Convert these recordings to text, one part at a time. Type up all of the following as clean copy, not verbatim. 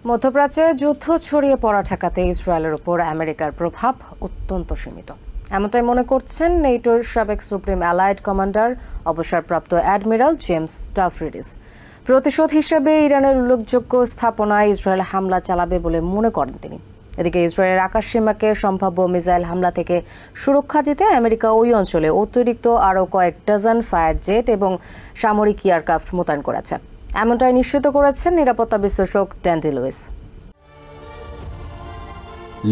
মধ্যপ্রাচ্যে যুদ্ধ ছড়িয়ে পড়া ঠেকাতে ইসরায়েলের উপর আমেরিকার প্রভাব অত্যন্ত সীমিত, এমনটাই মনে করছেন নেটোর সাবেক সুপ্রিম অ্যালায়েড কমান্ডার অবসরপ্রাপ্ত অ্যাডমিরাল জেমস স্টাফরিডিস। প্রতিশোধ হিসেবে ইরানের উল্লেখযোগ্য স্থাপনায় ইসরায়েল হামলা চালাবে বলে মনে করেন তিনি। এদিকে ইসরায়েলের আকাশসীমাকে সম্ভাব্য মিসাইল হামলা থেকে সুরক্ষা দিতে আমেরিকা ওই অঞ্চলে অতিরিক্ত আরও কয়েক ডজন ফায়ার জেট এবং সামরিক এয়ারক্রাফট মোতায়েন করেছে, এমনটাই নিশ্চিত করেছেন নিরাপত্তা বিশ্লেষক ড্যান্ডি লুইস।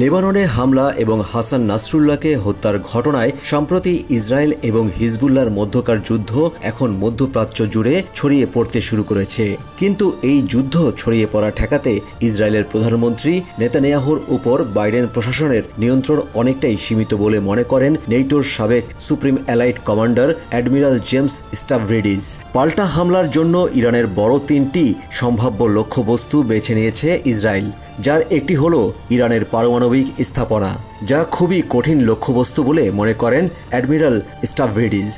লেবাননে হামলা এবং হাসান নাসরুল্লাহকে হত্যার ঘটনায় সম্প্রতি ইসরায়েল এবং হিজবুল্লাহর মধ্যকার যুদ্ধ এখন মধ্যপ্রাচ্য জুড়ে ছড়িয়ে পড়তে শুরু করেছে। কিন্তু এই যুদ্ধ ছড়িয়ে পড়া ঠেকাতে ইসরায়েলের প্রধানমন্ত্রী নেতানিয়াহুর উপর বাইডেন প্রশাসনের নিয়ন্ত্রণ অনেকটাই সীমিত বলে মনে করেন নেটোর সাবেক supreme allied commander admiral James Stavridis. পাল্টা হামলার জন্য ইরানের বড় তিনটি সম্ভাব্য লক্ষ্যবস্তু বেছে নিয়েছে ইসরায়েল, যার একটি হলো ইরানের পারমাণবিক স্থাপনা, যা খুবই কঠিন লক্ষ্যবস্তু বলে মনে করেন অ্যাডমিরাল স্টাভরিডিস।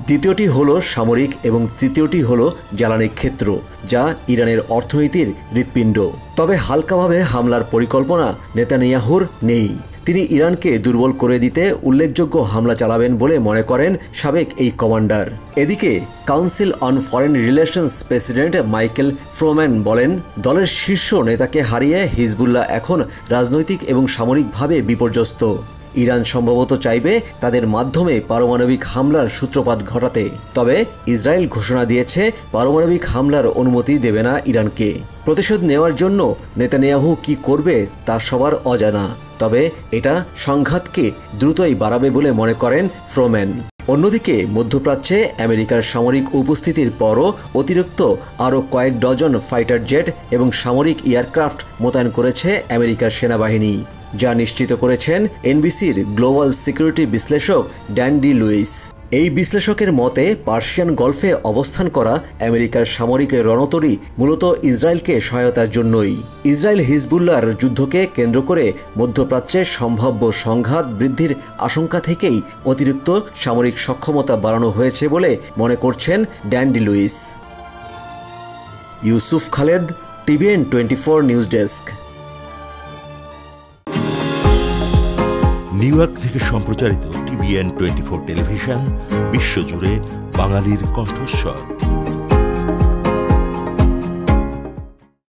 দ্বিতীয়টি হলো সামরিক এবং তৃতীয়টি হলো জ্বালানি ক্ষেত্র, যা ইরানের অর্থনীতির হৃৎপিণ্ড। তবে হালকাভাবে হামলার পরিকল্পনা নেতানিয়াহুর নেই। তিনি ইরানকে দুর্বল করে দিতে উল্লেখযোগ্য হামলা চালাবেন বলে মনে করেন সাবেক এই কমান্ডার। এদিকে council on foreign relations president Michael Froman বলেন, দলের শীর্ষ নেতাকে হারিয়ে হিজবুল্লাহ এখন রাজনৈতিক এবং সামরিকভাবে বিপর্যস্ত। ইরান সম্ভবত চাইবে তাদের মাধ্যমে পারমাণবিক হামলার সূত্রপাত ঘটাতে, তবে ইসরায়েল ঘোষণা দিয়েছে পারমাণবিক হামলার অনুমতি দেবে না ইরানকে। প্রতিশোধ নেওয়ার জন্য নেতানিয়াহু কি করবে তা সবার অজানা, তবে এটা সংঘাতকে দ্রুতই বাড়াবে বলে মনে করেন ফ্রোম্যান। অন্যদিকে মধ্যপ্রাচ্যে আমেরিকার সামরিক উপস্থিতির পরও অতিরিক্ত আরও কয়েক ডজন ফাইটার জেট এবং সামরিক এয়ারক্রাফট মোতায়েন করেছে আমেরিকার সেনাবাহিনী, যা নিশ্চিত করেছেন এনবিসির গ্লোবাল সিকিউরিটি বিশ্লেষক ড্যান্ডি লুইস। এই বিশ্লেষকের মতে পার্সিয়ান গলফে অবস্থান করা আমেরিকার সামরিক রণতরী মূলত ইসরায়েলকে সহায়তার জন্যই। ইসরায়েল হিজবুল্লাহর যুদ্ধকে কেন্দ্র করে মধ্যপ্রাচ্যের সম্ভাব্য সংঘাত বৃদ্ধির আশঙ্কা থেকেই অতিরিক্ত সামরিক সক্ষমতা বাড়ানো হয়েছে বলে মনে করছেন Dandy Lewis. Yusuf Khaled, TVN 24 news desk. New York থেকে সম্প্রচারিত টিভিএন 24 টেলিভিশন বিশ্বজুড়ে বাঙালির কণ্ঠস্বর।